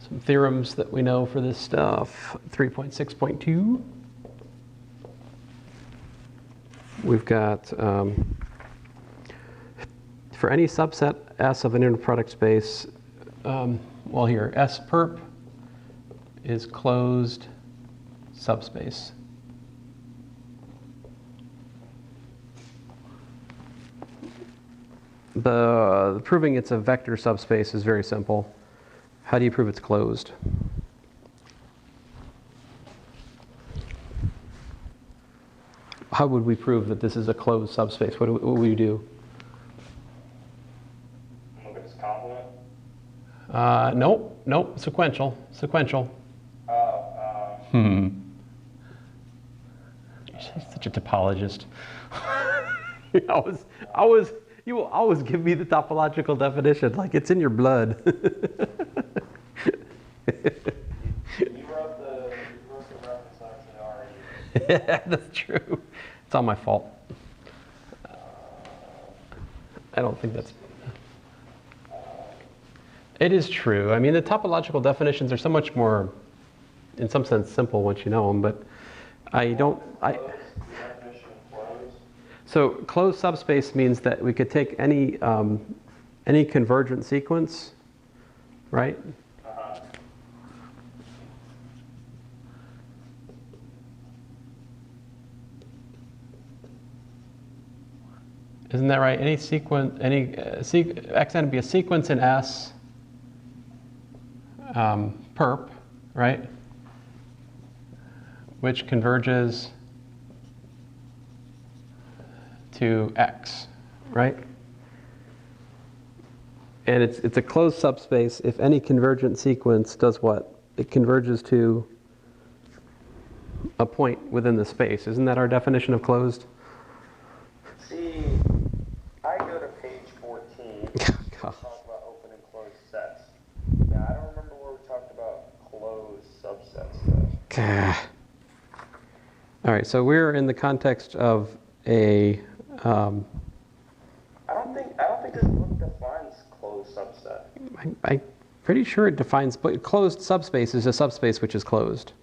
Some theorems that we know for this stuff. 3.6.2. We've got, for any subset S of an inner product space, well here, S perp is closed subspace. The proving it's a vector subspace is very simple. How do you prove it's closed? How would we prove that this is a closed subspace? What would we do? Look at its complement. Nope. Sequential. You're such a topologist. You will always give me the topological definition, like it's in your blood. You wrote the reference actually already. Yeah, that's true. It's all my fault. I don't think that's... It is true. I mean, the topological definitions are so much more, in some sense, simple once you know them, but So closed subspace means that we could take any convergent sequence, right? Isn't that right? Any sequence, Xn would be a sequence in S, perp, right? Which converges to X, right? And it's a closed subspace if any convergent sequence does what? It converges to a point within the space. Isn't that our definition of closed? See, I go to page 14. Talk about open and closed sets. Now, I don't remember where we talked about closed subsets though. All right, so we're in the context of a I don't think this book defines closed subset. I'm pretty sure it defines, but closed subspace is a subspace which is closed.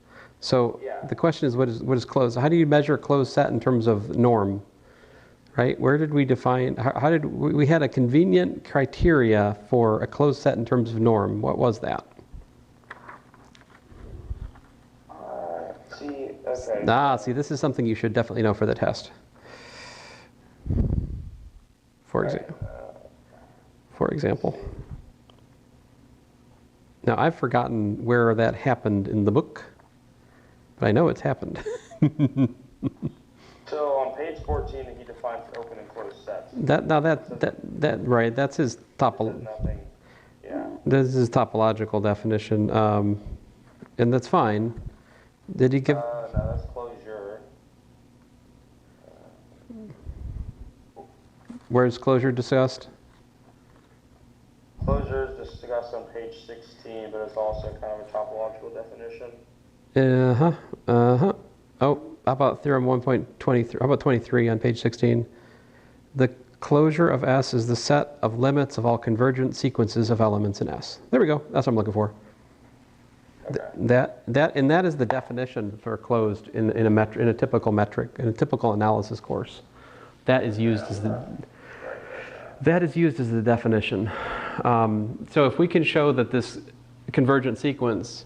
So yeah. The question is, what is closed? How do you measure a closed set in terms of norm? Right? Where did we define? How did we had a convenient criteria for a closed set in terms of norm? What was that? See, this is something you should definitely know for the test. For example. Now, I've forgotten where that happened in the book, but I know it's happened. So on page 14, he defines open and closed sets. Right, that's his nothing. Yeah. This is his topological definition, and that's fine. Did he give? No, that's closure. Where's closure discussed? Closure is discussed on page 16, but it's also kind of a topological definition. Oh, how about theorem 1.23? How about 23 on page 16? The closure of S is the set of limits of all convergent sequences of elements in S. There we go. That's what I'm looking for. Okay. That is the definition for closed in a typical metric, in a typical analysis course. That is used as the definition. So if we can show that this convergent sequence,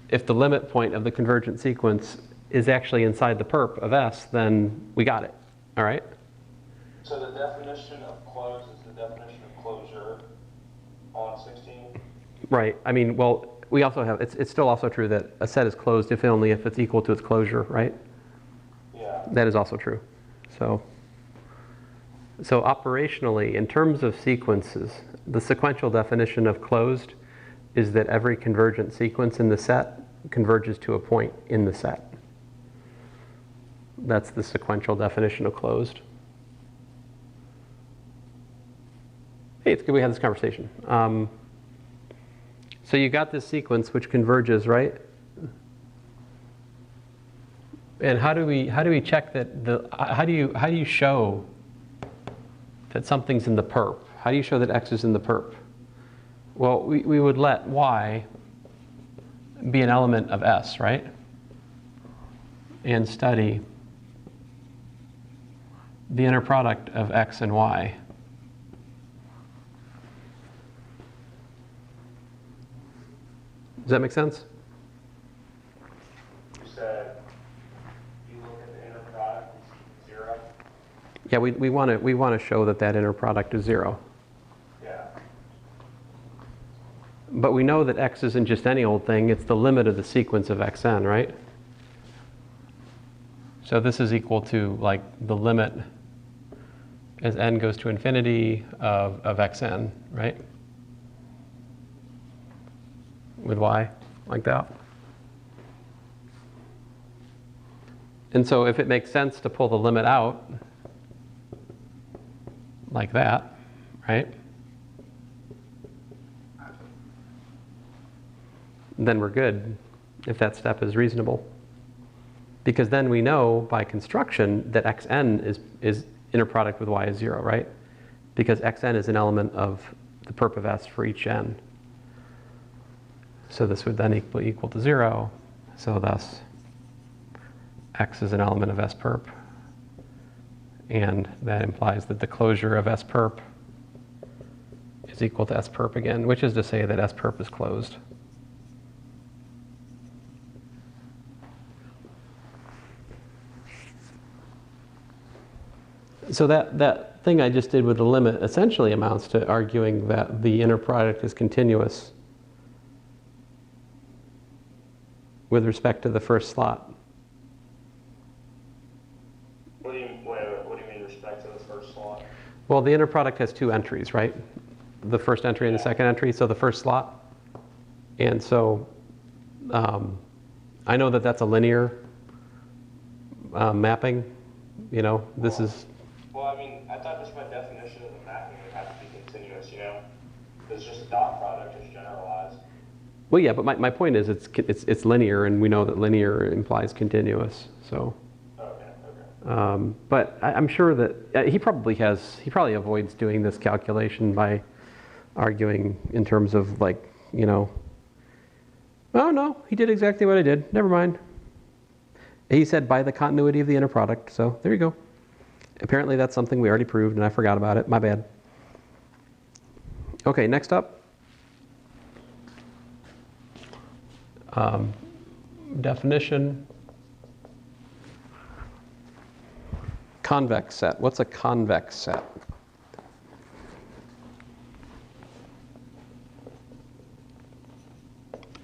if the limit point of the convergent sequence is actually inside the perp of S, then we got it. All right? So the definition of closed is the definition of closure on 16? Right. I mean, well, we also have, it's still also true that a set is closed if only if it's equal to its closure, right? Yeah. That is also true. So operationally, in terms of sequences, the sequential definition of closed is that every convergent sequence in the set converges to a point in the set. That's the sequential definition of closed. Hey, it's good we had this conversation. So you got this sequence which converges, right? And how do we check that how do you show that something's in the perp? How do you show that X is in the perp? Well, we would let Y be an element of S, right? And study the inner product of X and Y. Does that make sense? You said you look at the inner product and see 0? Yeah, we want to show that that inner product is 0. Yeah. But we know that X isn't just any old thing, it's the limit of the sequence of Xn, right? So this is equal to like the limit as n goes to infinity of Xn, right? With Y, like that. And so if it makes sense to pull the limit out like that, right? Then we're good if that step is reasonable. Because then we know by construction that Xn is inner product with Y is 0, right? Because Xn is an element of the perp of S for each n. So this would then equal to 0. So thus, X is an element of S perp. And that implies that the closure of S perp is equal to S perp again, which is to say that S perp is closed. So that thing I just did with the limit essentially amounts to arguing that the inner product is continuous with respect to the first slot. What do you mean with respect to the first slot? Well, the inner product has 2 entries, right? The first entry and the second entry, so the first slot. And so I know that that's a linear mapping. You know, this is... Well, I mean, I thought just by definition of the mapping it would have to be continuous, you know? Because just a dot product is generalized. Well, yeah, but my point is it's linear, and we know that linear implies continuous. So, Okay. But I'm sure that he probably avoids doing this calculation by arguing in terms of like, you know, oh no, he did exactly what I did. Never mind. He said by the continuity of the inner product. So there you go. Apparently that's something we already proved, and I forgot about it. My bad. Okay, next up. Definition. Convex set. What's a convex set?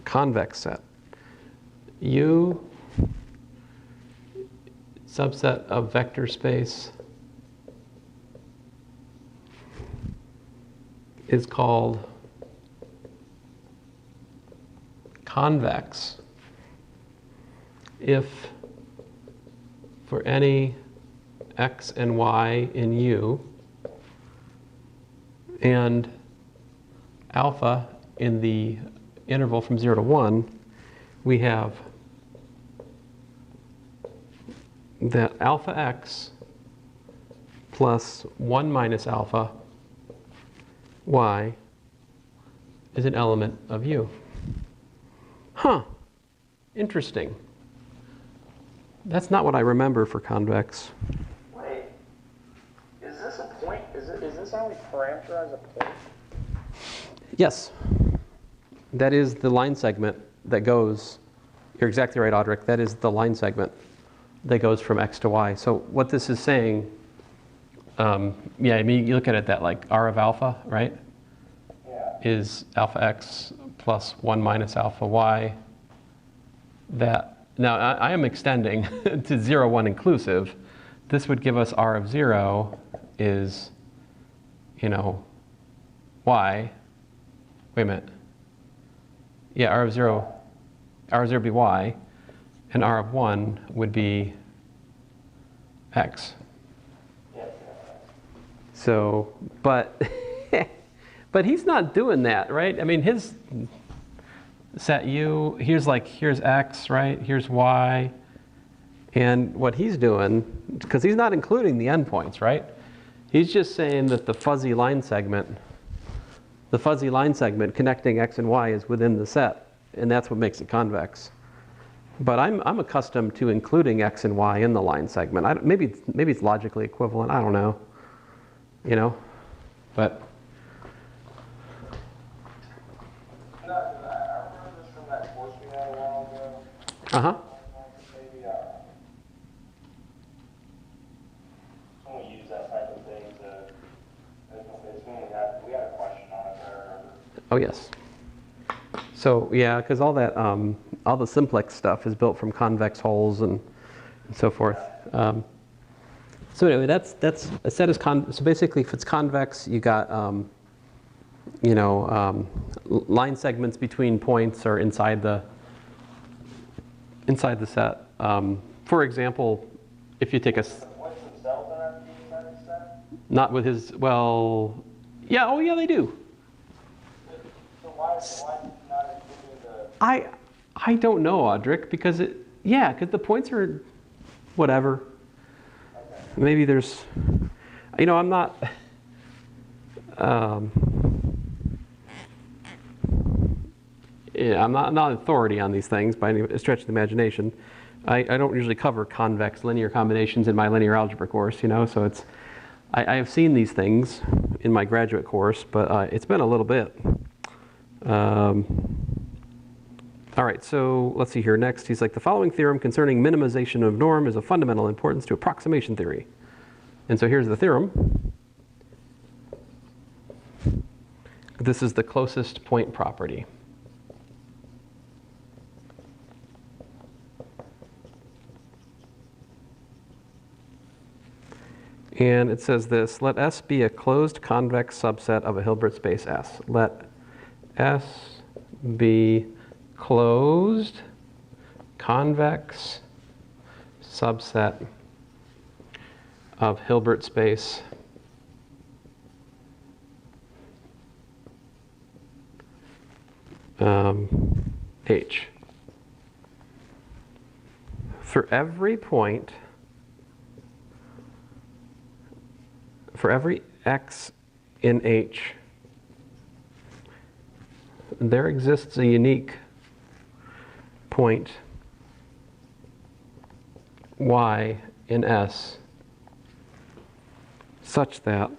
Convex set. U subset of vector space is called convex if for any x and y in U and alpha in the interval from 0 to 1, we have that alpha x plus 1 minus alpha y is an element of U. Huh, interesting. That's not what I remember for convex. Wait, is this a point? Is this how we parameterize a point? Yes. That is the line segment that goes, you're exactly right, Audric, that is the line segment that goes from x to y. So what this is saying, yeah, I mean, you look at it that like r of alpha, right? Yeah. Is alpha x plus 1 minus alpha y. That, now I am extending to 0, 1 inclusive. This would give us r of 0 is, you know, y. Wait a minute. Yeah, r of 0 would be y, and r of 1 would be x. Yeah. So, but but he's not doing that, right? I mean, his set U, here's x, right? Here's y. And what he's doing, because he's not including the endpoints, right? He's just saying that the fuzzy line segment connecting x and y is within the set. and that's what makes it convex. But I'm accustomed to including x and y in the line segment. Maybe it's logically equivalent. I don't know. You know, but. No, I remember this from that course we had a while ago. Uh-huh. Maybe when we use that type of thing it's when we had a question on it, I remember. Oh yes. So yeah, because all that all the simplex stuff is built from convex holes and so forth. So anyway, that's a set is so basically if it's convex, you got line segments between points or inside the set. For example, if you take a What's themselves in that inside the set? not with his yeah, oh yeah, they do. So why not including the I don't know, Audric, because because the points are whatever. okay. Maybe there's, I'm not, I'm not authority on these things by any stretch of the imagination. I don't usually cover convex linear combinations in my linear algebra course, so it's, I have seen these things in my graduate course, but it's been a little bit. All right, so let's see here. Next, he's like, the following theorem concerning minimization of norm is of fundamental importance to approximation theory. And so here's the theorem. This is the closest point property. And it says this: let S be a closed convex subset of a Hilbert space S. Let S be closed convex subset of Hilbert space H. For every point, for every x in H, there exists a unique point y in S such that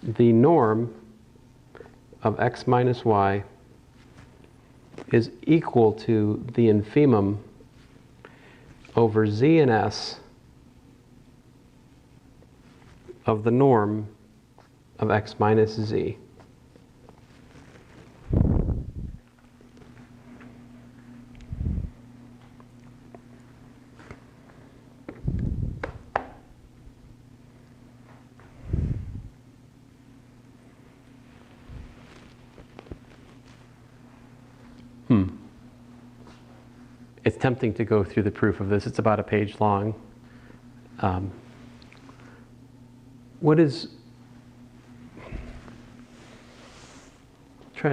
the norm of x minus y is equal to the infimum over z in S of the norm of x minus z. It's tempting to go through the proof of this. It's about a page long. Trying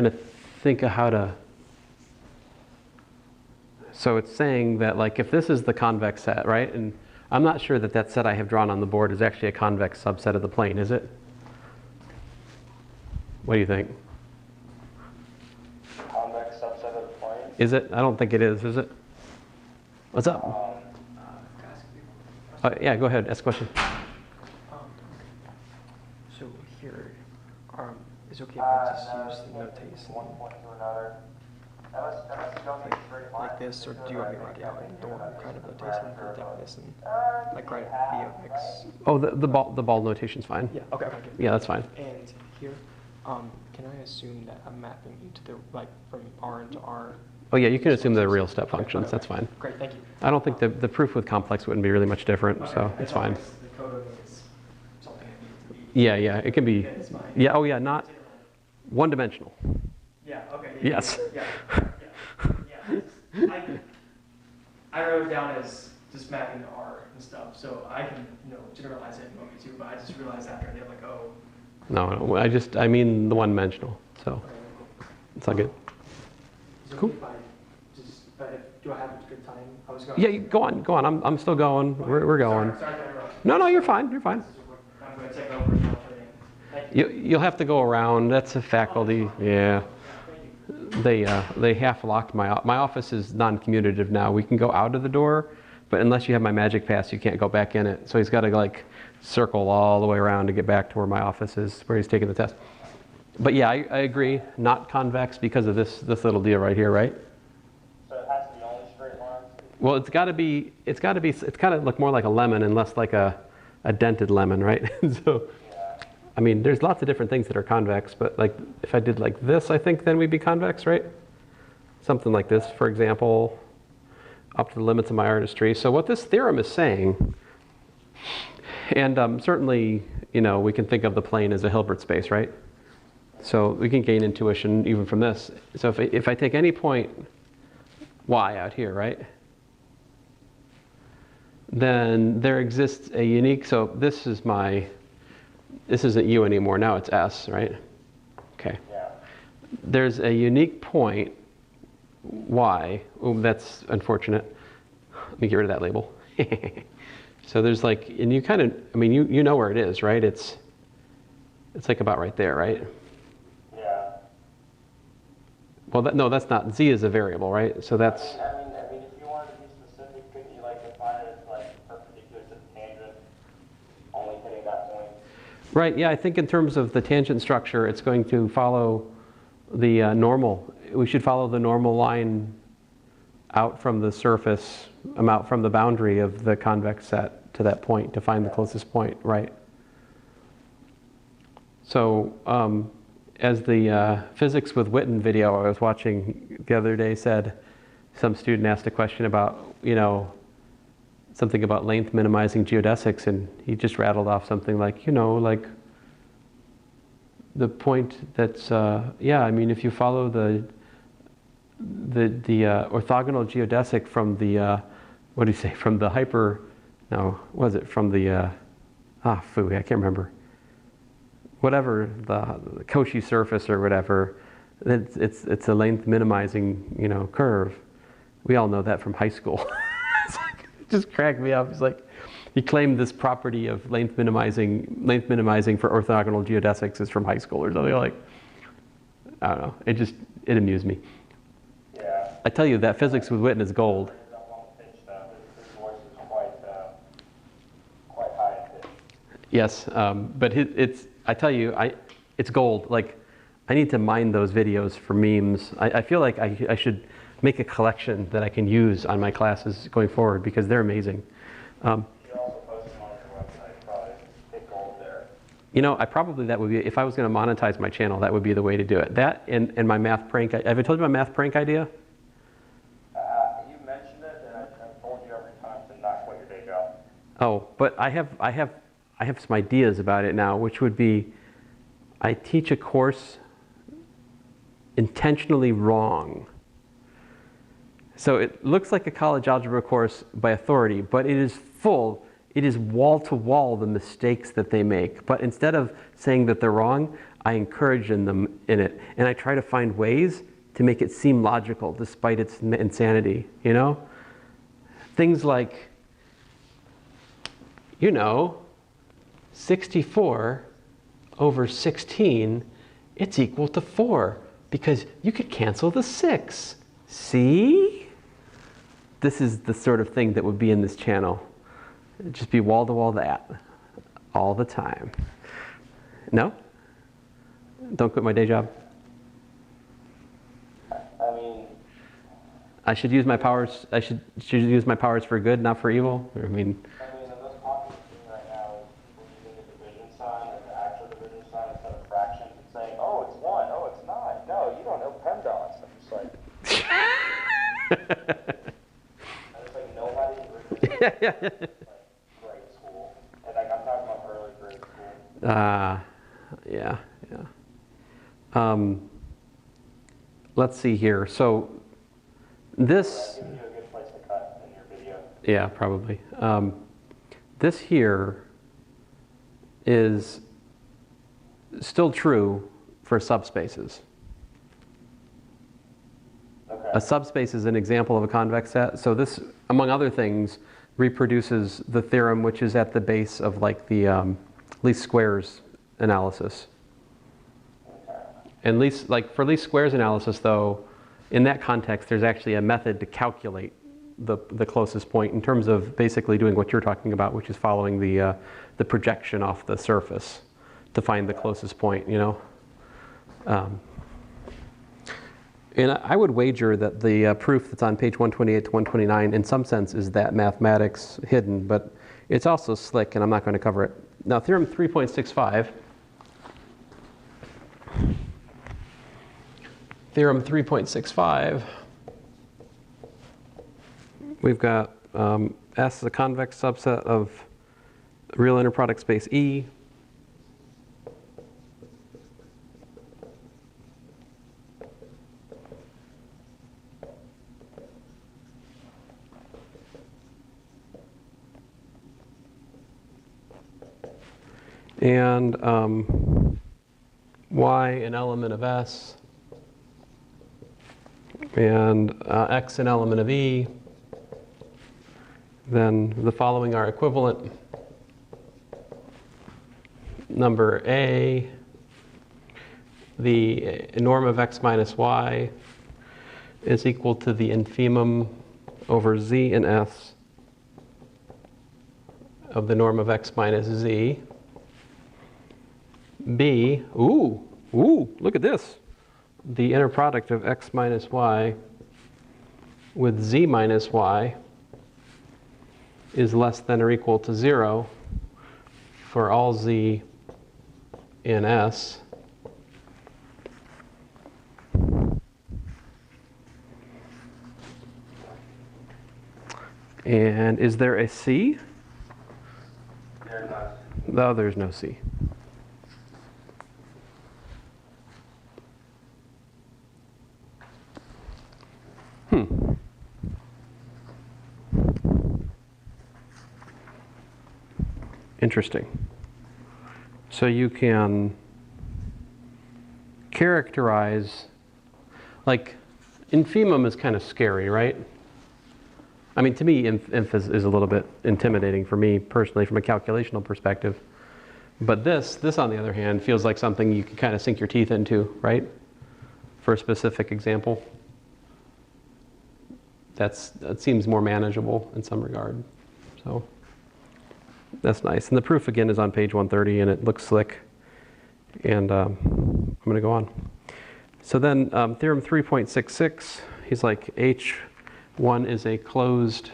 to think of how to. So it's saying that, like, if this is the convex set, right? And I'm not sure that that set I have drawn on the board is actually a convex subset of the plane, is it? What do you think? Convex subset of the plane? Is it? I don't think it is it? What's up? Yeah, go ahead. Ask a question. So here, is it okay if I just use the notation One point to another. Unless you don't need a straight line. like this, or do you want me to write it out in norm kind of notation for definition? Like write B of x? Oh, the ball notation's fine. Yeah, okay, okay. Yeah, that's fine. And here, can I assume that I'm mapping into the, like, from R into R? Oh yeah, you can assume they're real step functions. Okay. That's fine. Great, thank you. I don't think the proof with complex wouldn't be really much different, Okay, so it's fine. The code is something that needs to be. Yeah, it can be. It's fine. Yeah, oh yeah, not one-dimensional. Yeah, okay. Yes. Yeah. I wrote it down as just mapping to R and stuff, so I can, generalize it if you want me to, but I just realized after I did, like, oh. No, I mean the one-dimensional, so Okay, cool. it's all good. Is it Cool. okay if I just, do I have a good time? I was going. Yeah, go on. I'm still going. We're going. Sorry to interrupt. No, you're fine. You're fine. I'm going to take over and I'll put it in. You'll have to go around. That's a faculty. Yeah. They half locked my office is non-commutative now. We can go out of the door, but unless you have my magic pass, you can't go back in it. So he's got to like circle all the way around to get back to where my office is, where he's taking the test. But yeah, I agree. Not convex because of this little deal right here, right? So it has to be only straight lines? Well, it's got to be. It's kind of look more like a lemon and less like a dented lemon, right? So. I mean, there's lots of different things that are convex, but like if I did like this, I think then we'd be convex, right? Something like this, for example, up to the limits of my artistry. So what this theorem is saying, and certainly, you know, we can think of the plane as a Hilbert space, right? So we can gain intuition even from this. So if I take any point y out here, right? Then there exists a unique, so this isn't U anymore, now it's S, right? Okay. Yeah. There's a unique point, Y. Oh, that's unfortunate. Let me get rid of that label. So there's like, and you kind of, I mean, you know where it is, right? It's like about right there, right? Yeah. Well, no, that's not, Z is a variable, right? So that's, I mean, if you wanted to be specific, couldn't you like define it as like perpendicular to the tangent, only hitting that point? right, yeah, I think in terms of the tangent structure, it's going to follow the normal. We should follow the normal line out from the surface, out from the boundary of the convex set to that point to find the closest point, right? So as the physics with Witten video I was watching the other day said, some student asked a question about, you know, something about length minimizing geodesics, and he just rattled off something like, you know, like the point that's, yeah, I mean, if you follow the orthogonal geodesic from the, what do you say, from the hyper, no, what was it, from the, I can't remember. Whatever, the Cauchy surface or whatever, it's a length minimizing, you know, curve. We all know that from high school. It just cracked me up. It's like, he claimed this property of length minimizing for orthogonal geodesics is from high school or something like, I don't know. It amused me. Yeah. I tell you, that physics with Witten is gold. That long pitch stuff. His voice is quite high in pitch. Yes, but I tell you, it's gold. Like, I need to mine those videos for memes. I feel like I should make a collection that I can use on my classes going forward because they're amazing. You also post them on your website, probably hit gold there. You know, that would be, if I was going to monetize my channel, that would be the way to do it. That and my math prank. Have I told you my math prank idea? You mentioned it, and I've told you every time to not quit your day job. Oh, but I have some ideas about it now, which would be, I teach a course intentionally wrong. So it looks like a college algebra course by authority, but it is wall to wall the mistakes that they make. But instead of saying that they're wrong, I encourage them in it. And I try to find ways to make it seem logical despite its insanity, you know? Things like, you know, 64 over 16, it's equal to 4 because you could cancel the 6. See? This is the sort of thing that would be in this channel. It'd just be wall to wall that all the time. No? Don't quit my day job. I mean, I should use my powers. I should use my powers for good, not for evil. I mean, the most popular thing right now is people using the division sign or the actual division sign instead of fractions and saying, oh, it's 1, oh, it's 9. No, you don't know PEMDAS. I'm just like, and it's like nobody like grade school. And like I'm talking about early grade school. yeah. Let's see here. So this. That gives you a good place to cut in your video. Yeah, probably. This here is still true for subspaces. Okay. A subspace is an example of a convex set. So this, among other things, reproduces the theorem which is at the base of like the least squares analysis. And for least squares analysis, though, in that context, there's actually a method to calculate the closest point in terms of basically doing what you're talking about, which is following the projection off the surface to find the closest point, you know. And I would wager that the proof that's on page 128 to 129 in some sense is that mathematics hidden, but it's also slick, and I'm not going to cover it. Now, theorem 3.65. Theorem 3.65. We've got S is a convex subset of real inner product space E. And Y an element of S, and X an element of E. Then the following are equivalent. Number A, the norm of X minus Y is equal to the infimum over Z in S of the norm of X minus Z. B, look at this. The inner product of X minus Y with Z minus Y is less than or equal to 0 for all Z in S. And is there a C? There's not. No, there's no C. Interesting. So you can characterize, like, infimum is kind of scary, right? I mean, to me, inf is a little bit intimidating for me personally from a calculational perspective. But this on the other hand, feels like something you can kind of sink your teeth into, right? For a specific example. That seems more manageable in some regard. So that's nice. And the proof again is on page 130, and it looks slick. And I'm going to go on. So then theorem 3.66, he's like H1 is a closed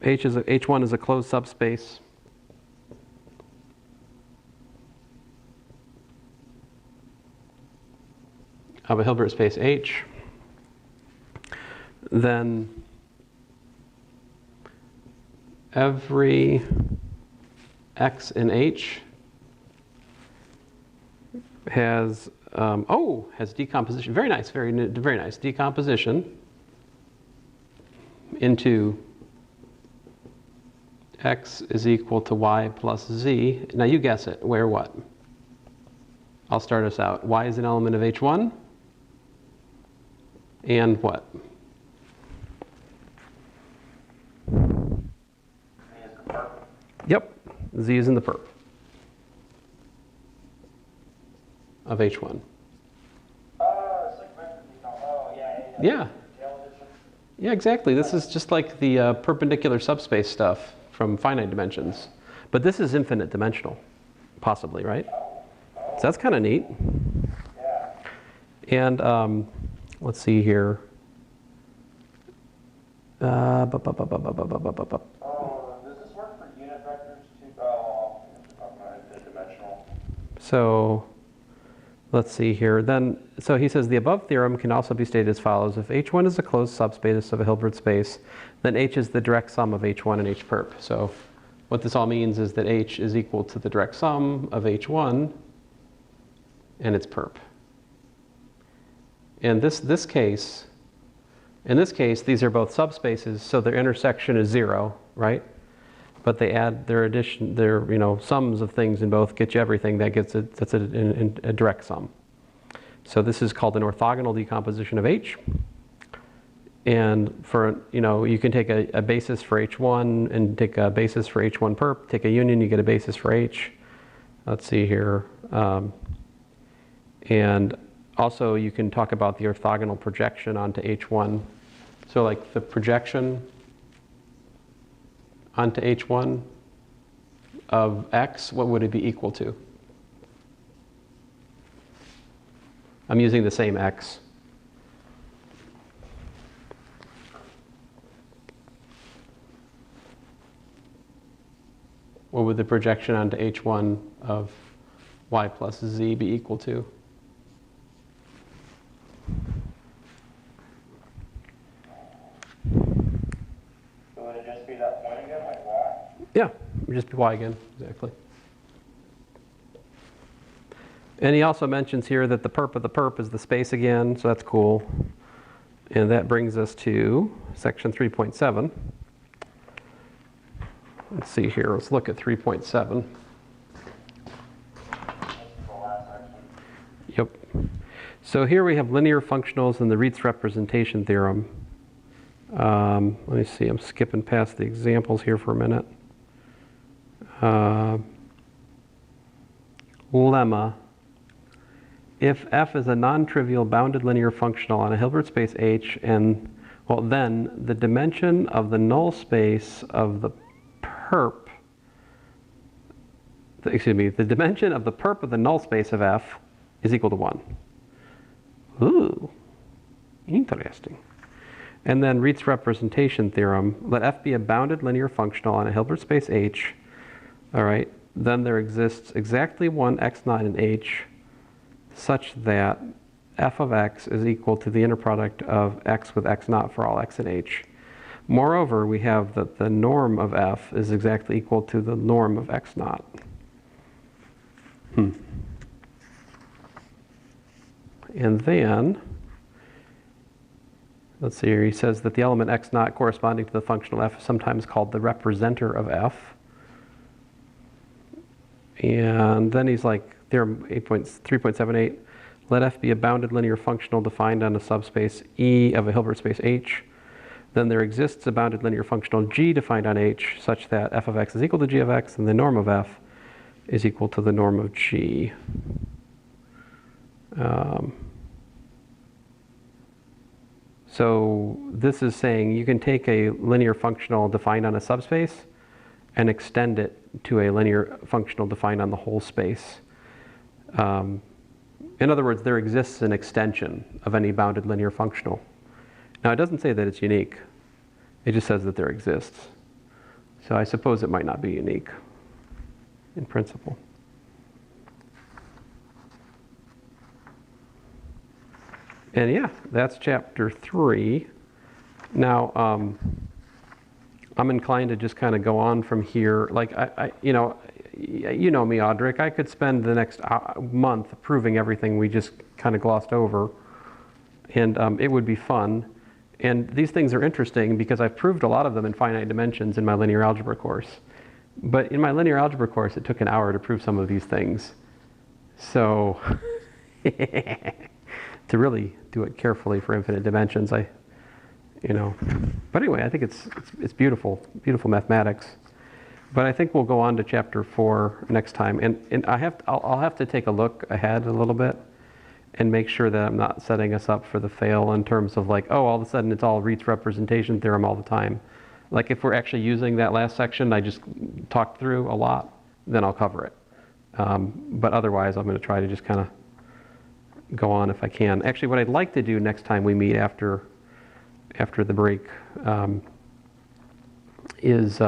H1 is a closed subspace of a Hilbert space H. Then every X in H has has decomposition. Very nice, very nice decomposition into X is equal to Y plus Z. Now you guess it. Where what? I'll start us out. Y is an element of H1. And what? Yep, Z is in the perp of H1. Yeah. Yeah, exactly. This is just like the perpendicular subspace stuff from finite dimensions. But this is infinite dimensional, possibly, right? So that's kind of neat. And let's see here. Does this work for unit vectors too? Dimensional. So let's see here. Then, so he says the above theorem can also be stated as follows. If H1 is a closed subspace of a Hilbert space, then H is the direct sum of H1 and H perp. So what this all means is that H is equal to the direct sum of H1 and its perp. In this case, these are both subspaces, so their intersection is 0, right? But they add their sums of things in both get you everything. That's a direct sum. So this is called an orthogonal decomposition of H. And for, you can take a basis for H1 and take a basis for H1 perp, take a union, you get a basis for H. Let's see here. And also you can talk about the orthogonal projection onto H1. So like the projection onto H1 of X, what would it be equal to? I'm using the same X. What would the projection onto H1 of Y plus Z be equal to? So would it just be that point again, like Y? Yeah, it would just be Y again, exactly. And he also mentions here that the perp of the perp is the space again, so that's cool. And that brings us to section 3.7. Let's see here, let's look at 3.7. This is the last section. Yep. So here we have linear functionals and the Rietz representation theorem. Let me see, I'm skipping past the examples here for a minute. Lemma. If f is a non-trivial bounded linear functional on a Hilbert space H, and, well, then the dimension of the null space of the perp, the dimension of the perp of the null space of f is equal to 1. Ooh, interesting. And then Rietz representation theorem, let f be a bounded linear functional on a Hilbert space H, all right, then there exists exactly one x naught in H such that f of x is equal to the inner product of x with x naught for all x in H. Moreover, we have that the norm of f is exactly equal to the norm of x naught. And then, let's see here, he says that the element x naught corresponding to the functional f is sometimes called the representer of f. And then he's like, theorem 3.78, let f be a bounded linear functional defined on a subspace E of a Hilbert space H. Then there exists a bounded linear functional G defined on H such that f of x is equal to g of x and the norm of f is equal to the norm of g. So this is saying you can take a linear functional defined on a subspace and extend it to a linear functional defined on the whole space. In other words, there exists an extension of any bounded linear functional. Now, it doesn't say that it's unique. It just says that there exists. So I suppose it might not be unique in principle. And yeah, that's chapter 3. Now, I'm inclined to just kind of go on from here. Like, you know me, Audric. I could spend the next month proving everything we just kind of glossed over, and it would be fun. And these things are interesting because I've proved a lot of them in finite dimensions in my linear algebra course. But in my linear algebra course, it took an hour to prove some of these things. So to really do it carefully for infinite dimensions, But anyway, I think it's beautiful, beautiful mathematics. But I think we'll go on to chapter 4 next time, and I'll have to take a look ahead a little bit and make sure that I'm not setting us up for the fail in terms of like, oh, all of a sudden it's all Rietz representation theorem all the time. Like if we're actually using that last section I just talked through a lot, then I'll cover it. But otherwise I'm going to try to just kind of go on if I can. Actually, what I'd like to do next time we meet after the break is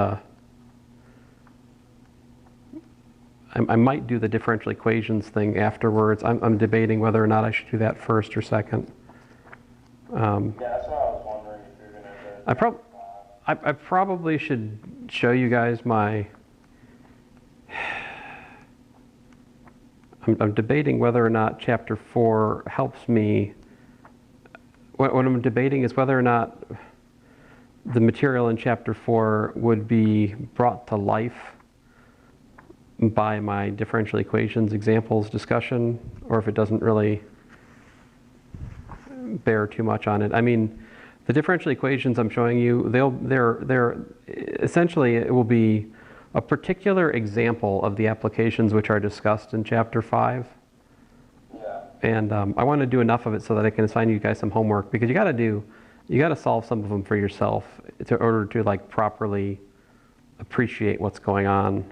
I might do the differential equations thing afterwards. I'm debating whether or not I should do that first or second. Yeah, that's what I was wondering if you're going to I probably should show you guys my... I'm debating whether or not chapter 4 helps me. What I'm debating is whether or not the material in chapter 4 would be brought to life by my differential equations examples discussion, or if it doesn't really bear too much on it. I mean, The differential equations I'm showing you, they're essentially, it will be a particular example of the applications which are discussed in chapter 5. Yeah. And I want to do enough of it so that I can assign you guys some homework, because you got to solve some of them for yourself in order to like properly appreciate what's going on.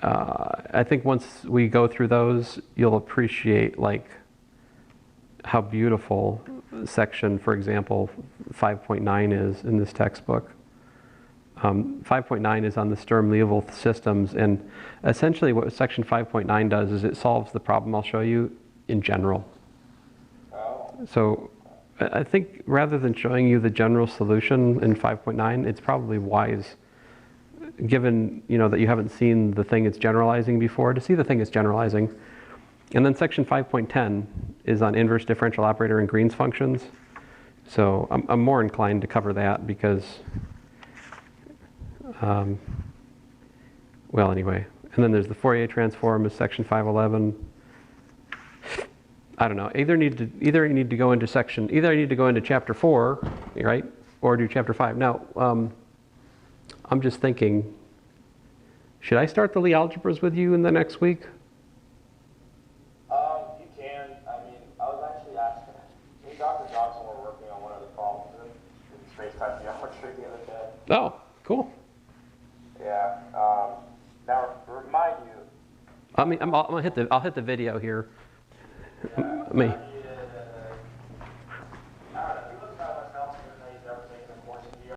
I think once we go through those, you'll appreciate like how beautiful section, for example, 5.9 is in this textbook. 5.9 is on the Sturm-Liouville systems, and essentially what section 5.9 does is it solves the problem I'll show you in general. Oh. So I think rather than showing you the general solution in 5.9, it's probably wise, given that you haven't seen the thing it's generalizing before, to see the thing it's generalizing. And then section 5.10 is on inverse differential operator and Green's functions. So I'm more inclined to cover that because, well, anyway. And then there's the Fourier transform is section 5.11. I don't know. Either you need to go into chapter 4, right, or do chapter 5. Now, I'm just thinking, should I start the Lie algebras with you in the next week? You can. I mean, I was actually asking. Me and Dr. Johnson were working on one of the problems in space-time geometry the other day. Oh, cool. Yeah. Now, remind you. I mean, I'll hit the video here. Yeah, Me.